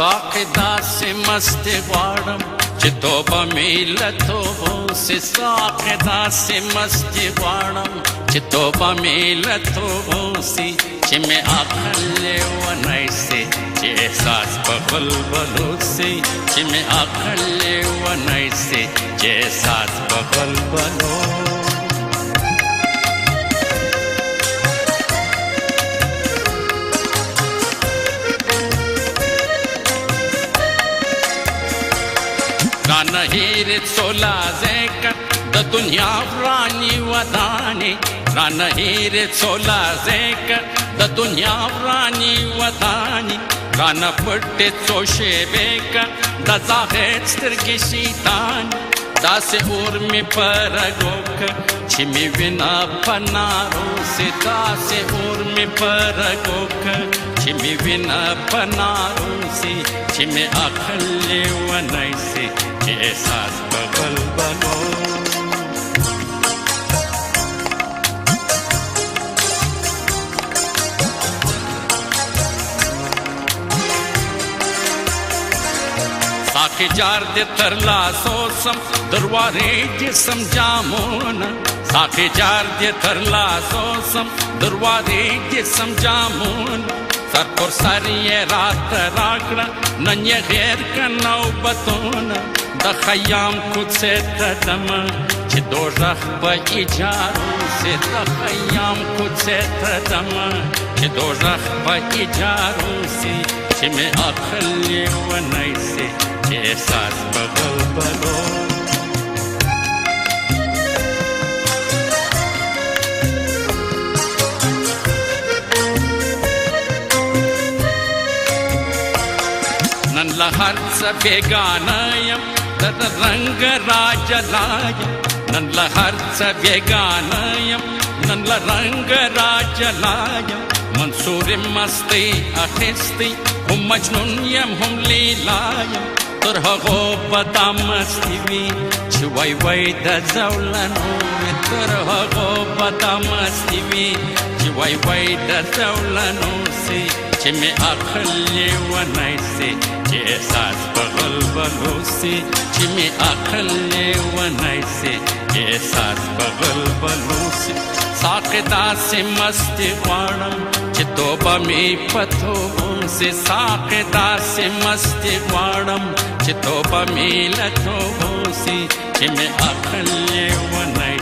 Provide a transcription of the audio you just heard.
ساقدا سے مست غواړم چې توبه مې له توبو سي ساقدا سے مست غواړم چې توبه مې له توبو سي چې مې اخلې ونای سي چې احساس په بلبلو سي چې مې اخلې ونای سي چې احساس په بلبلو رانه هیر څولا ذکر د دنیا ورانی ودانی رانه هیر څولا ذکر د دنیا ورانی ودانی رانه پټ څو شیبه د زاهد سترګې شیطان داسې اور می پرګوک چې می وینا پنارو سي داسې اور می پرګوک چې می وینا پنارو سي چې می اخلې ونای سي چې احساس په بلبلو ساقی جار دے ترلا سوسم دروارے جسم جامونا ساقی جار دے ترلا سوسم دروارے جسم جامونا سر پر سر یہ رات راکڑا نن یہ غیر کا نوبتونا دا خیام خود سے تدم چھ دوزخ با ایجارو سے دا خیام خود سے تدم چھ دوزخ با ایجارو سے چھ میں اخلی ونائی سے چھ احساس بغلبلو نن لہر سا بیگانایم در رنگ راج لایم نن لہر سا بیگانایم نن لرنگ راج لایم منصور مستی اخستی هم مجنون یم هم لیلایم تر هغو بدا مستی وی چې وای وای د زولنو تر هغو بدا مستی وی چې وای وای د زولنو سي چې مې اخلې ونای سي چې احساس په غلبلو سي چې مې اخلې ونای سي چې احساس په غلبلو سي ساقدا سے مست غواړم چې توبه مې په توبو سي ساقدا سے مست غواړم چې توبه مې له توبو سي چې مې اخلې ونای